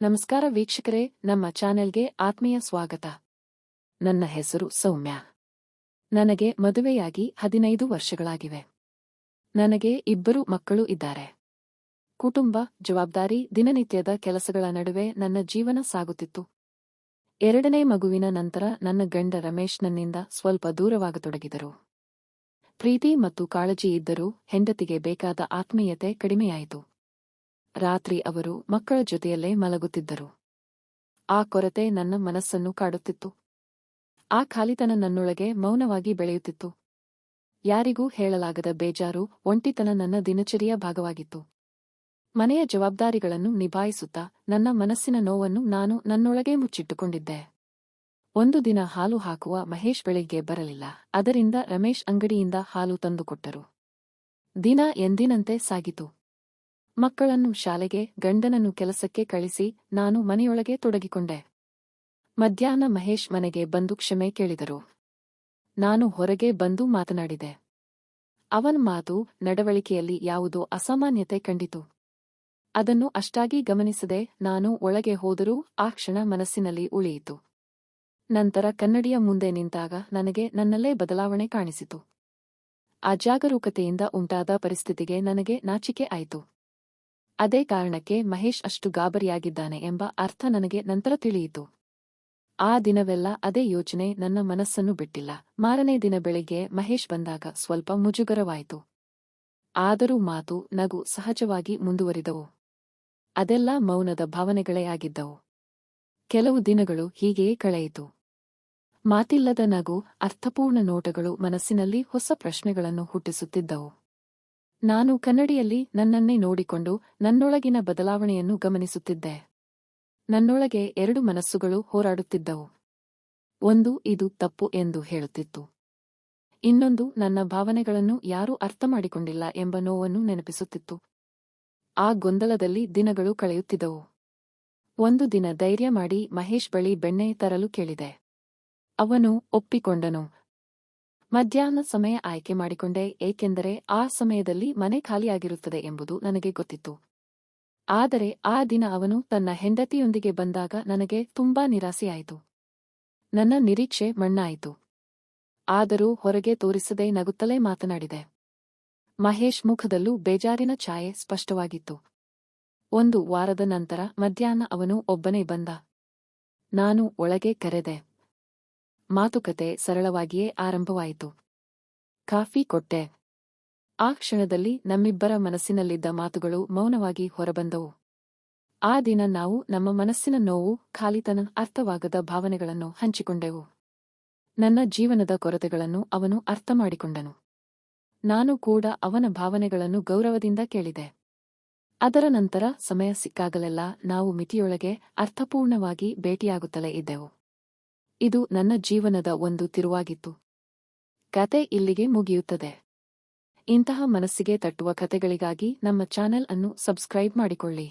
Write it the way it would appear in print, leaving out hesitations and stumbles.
ನಮಸ್ಕಾರ ವೀಕ್ಷಕರೇ, ನಮ್ಮ ಚಾನೆಲ್ಗೆ ಆತ್ಮೀಯ ಸ್ವಾಗತ. ನನ್ನ ಹೆಸರು ಸೌಮ್ಯ. ನನಗೆ ಮದುವೆಯಾಗಿ 15 ವರ್ಷಗಳಾಗಿವೆ. ನನಗೆ 2 ಮಕ್ಕಳು ಇದ್ದಾರೆ. ಕುಟುಂಬ, ಜವಾಬ್ದಾರಿ, ದಿನನಿತ್ಯದ ಕೆಲಸಗಳ ನಡುವೆ ನನ್ನ ಜೀವನ ಸಾಗುತ್ತಿತ್ತು. 2ನೇ ಮಗುವಿನ ನಂತರ ನನ್ನ ಗಂಡ ರಮೇಶ್ ನನ್ನಿಂದ ಸ್ವಲ್ಪ ದೂರವಾಗತೊಡಗಿದರು. ಪ್ರೀತಿ ಮತ್ತು ಕಾಳಜಿ ಇದ್ದರೂ ಹೆಂಡತಿಗೆ ಬೇಕಾದ ಆತ್ಮೀಯತೆ ಕಡಿಮೆಯಾಯಿತು. ರಾತ್ರಿ ಅವರು ಮಕ್ಕಳ ಜೊತೆಯಲ್ಲೇ ಮಲಗುತ್ತಿದ್ದರು. ಆ ಕೊರತೆ ನನ್ನ ಮನಸ್ಸನ್ನು ಕಾಡುತ್ತಿತ್ತು. ಆ ಖಾಲಿತನ ನನ್ನೊಳಗೆ ಮೌನವಾಗಿ ಬೆಳೆಯುತ್ತಿತ್ತು. ಯಾರಿಗೂ ಹೇಳಲಾಗದ ಬೇಜಾರು, ಒಂಟಿತನ ನನ್ನ ದಿನಚರಿಯ ಭಾಗವಾಗಿತ್ತು. ಮನೆಯ ಜವಾಬ್ದಾರಿಗಳನ್ನು ನಿಭಾಯಿಸುತ್ತಾ ನನ್ನ ಮನಸ್ಸಿನ ನೋವನ್ನು ನಾನು ನನ್ನೊಳಗೇ ಮುಚ್ಚಿಟ್ಟುಕೊಂಡಿದ್ದೆ. ಒಂದು ದಿನ ಹಾಲು ಹಾಕುವ ಮಹೇಶ್ ಬೆಳಿಗ್ಗೆ ಬರಲಿಲ್ಲ. ಅದರಿಂದ ರಮೇಶ್ ಅಂಗಡಿಯಿಂದ ಹಾಲು ತಂದುಕೊಟ್ಟರು. ದಿನ ಎಂದಿನಂತೆ ಸಾಗಿತು. ಮಕ್ಕಳನ್ನು ಶಾಲೆಗೆ, ಗಂಡನನ್ನು ಕೆಲಸಕ್ಕೆ ಕಳಿಸಿ ನಾನು ಮನೆಯೊಳಗೆ ತೊಡಗಿಕೊಂಡೆ. ಮಧ್ಯಾಹ್ನ ಮಹೇಶ್ ಮನೆಗೆ ಬಂದು ಕ್ಷಮೆ ಕೇಳಿದರು. ನಾನು ಹೊರಗೆ ಬಂದು ಮಾತನಾಡಿದೆ. ಅವನ ಮಾತು, ನಡವಳಿಕೆಯಲ್ಲಿ ಯಾವುದೋ ಅಸಾಮಾನ್ಯತೆ ಕಂಡಿತು. ಅದನ್ನು ಅಷ್ಟಾಗಿ ಗಮನಿಸದೆ ನಾನು ಒಳಗೆ ಹೋದರೂ ಆ ಕ್ಷಣ ಮನಸ್ಸಿನಲ್ಲಿ ಉಳಿಯಿತು. ನಂತರ ಕನ್ನಡಿಯ ಮುಂದೆ ನಿಂತಾಗ ನನಗೆ ನನ್ನಲ್ಲೇ ಬದಲಾವಣೆ ಕಾಣಿಸಿತು. ಅಜಾಗರೂಕತೆಯಿಂದ ಉಂಟಾದ ಪರಿಸ್ಥಿತಿಗೆ ನನಗೆ ನಾಚಿಕೆ ಆಯಿತು. ಅದೇ ಕಾರಣಕ್ಕೆ ಮಹೇಶ್ ಅಷ್ಟು ಗಾಬರಿಯಾಗಿದ್ದಾನೆ ಎಂಬ ಅರ್ಥ ನನಗೆ ನಂತರ ತಿಳಿಯಿತು. ಆ ದಿನವೆಲ್ಲ ಅದೇ ಯೋಚನೆ ನನ್ನ ಮನಸ್ಸನ್ನು ಬಿಟ್ಟಿಲ್ಲ. ಮಾರನೇ ದಿನ ಬೆಳಿಗ್ಗೆ ಮಹೇಶ್ ಬಂದಾಗ ಸ್ವಲ್ಪ ಮುಜುಗರವಾಯಿತು. ಆದರೂ ಮಾತು, ನಗು ಸಹಜವಾಗಿ ಮುಂದುವರಿದವು. ಅದೆಲ್ಲ ಮೌನದ ಭಾವನೆಗಳೇ ಆಗಿದ್ದವು. ಕೆಲವು ದಿನಗಳು ಹೀಗೆಯೇ ಕಳೆಯಿತು. ಮಾತಿಲ್ಲದ ನಗು, ಅರ್ಥಪೂರ್ಣ ನೋಟಗಳು ಮನಸ್ಸಿನಲ್ಲಿ ಹೊಸ ಪ್ರಶ್ನೆಗಳನ್ನು ಹುಟ್ಟಿಸುತ್ತಿದ್ದವು. ನಾನು ಕನ್ನಡಿಯಲ್ಲಿ ನನ್ನನ್ನೇ ನೋಡಿಕೊಂಡು ನನ್ನೊಳಗಿನ ಬದಲಾವಣೆಯನ್ನು ಗಮನಿಸುತ್ತಿದ್ದೆ. ನನ್ನೊಳಗೆ 2 ಮನಸ್ಸುಗಳು ಹೋರಾಡುತ್ತಿದ್ದವು. ಒಂದು, ಇದು ತಪ್ಪು ಎಂದು ಹೇಳುತ್ತಿತ್ತು. ಇನ್ನೊಂದು, ನನ್ನ ಭಾವನೆಗಳನ್ನು ಯಾರೂ ಅರ್ಥಮಾಡಿಕೊಂಡಿಲ್ಲ ಎಂಬ ನೋವನ್ನು ನೆನಪಿಸುತ್ತಿತ್ತು. ಆ ಗೊಂದಲದಲ್ಲಿ ದಿನಗಳು ಕಳೆಯುತ್ತಿದ್ದವು. ಒಂದು ದಿನ ಧೈರ್ಯ ಮಾಡಿ ಮಹೇಶ್ ಬಳಿ ಬೆಣ್ಣೆ ತರಲು ಕೇಳಿದೆ. ಅವನು ಒಪ್ಪಿಕೊಂಡನು. ಮಧ್ಯಾಹ್ನ ಸಮಯ ಆಯ್ಕೆ ಮಾಡಿಕೊಂಡೆ, ಏಕೆಂದರೆ ಆ ಸಮಯದಲ್ಲಿ ಮನೆ ಖಾಲಿಯಾಗಿರುತ್ತದೆ ಎಂಬುದು ನನಗೆ ಗೊತ್ತಿತ್ತು. ಆದರೆ ಆ ದಿನ ಅವನು ತನ್ನ ಹೆಂಡತಿಯೊಂದಿಗೆ ಬಂದಾಗ ನನಗೆ ತುಂಬಾ ನಿರಾಸೆಯಾಯಿತು. ನನ್ನ ನಿರೀಕ್ಷೆ ಮಣ್ಣಾಯಿತು. ಆದರೂ ಹೊರಗೆ ತೋರಿಸದೆ ನಗುತ್ತಲೇ ಮಾತನಾಡಿದೆ. ಮಹೇಶ್ ಮುಖದಲ್ಲೂ ಬೇಜಾರಿನ ಛಾಯೆ ಸ್ಪಷ್ಟವಾಗಿತ್ತು. 1 ವಾರದ ನಂತರ ಮಧ್ಯಾಹ್ನ ಅವನು ಒಬ್ಬನೇ ಬಂದ. ನಾನು ಒಳಗೆ ಕರೆದೆ. ಮಾತುಕತೆ ಸರಳವಾಗಿಯೇ ಆರಂಭವಾಯಿತು. ಕಾಫಿ ಕೊಟ್ಟೆ. ಆ ಕ್ಷಣದಲ್ಲಿ ನಮ್ಮಿಬ್ಬರ ಮನಸ್ಸಿನಲ್ಲಿದ್ದ ಮಾತುಗಳು ಮೌನವಾಗಿ ಹೊರಬಂದವು. ಆ ದಿನ ನಾವು ನಮ್ಮ ಮನಸ್ಸಿನ ನೋವು, ಖಾಲಿತನ, ಅರ್ಥವಾಗದ ಭಾವನೆಗಳನ್ನು ಹಂಚಿಕೊಂಡೆವು. ನನ್ನ ಜೀವನದ ಕೊರತೆಗಳನ್ನು ಅವನು ಅರ್ಥಮಾಡಿಕೊಂಡನು. ನಾನು ಕೂಡ ಅವನ ಭಾವನೆಗಳನ್ನು ಗೌರವದಿಂದ ಕೇಳಿದೆ. ಅದರ ನಂತರ ಸಮಯ ಸಿಕ್ಕಾಗಲೆಲ್ಲ ನಾವು ಮಿತಿಯೊಳಗೆ ಅರ್ಥಪೂರ್ಣವಾಗಿ ಭೇಟಿಯಾಗುತ್ತಲೇ ಇದ್ದೆವು. ಇದು ನನ್ನ ಜೀವನದ ಒಂದು ತಿರುವಾಗಿತ್ತು. ಕತೆ ಇಲ್ಲಿಗೆ ಮುಗಿಯುತ್ತದೆ. ಇಂತಹ ಮನಸ್ಸಿಗೆ ತಟ್ಟುವ ಕತೆಗಳಿಗಾಗಿ ನಮ್ಮ ಚಾನೆಲ್ ಅನ್ನು ಸಬ್ಸ್ಕ್ರೈಬ್ ಮಾಡಿಕೊಳ್ಳಿ.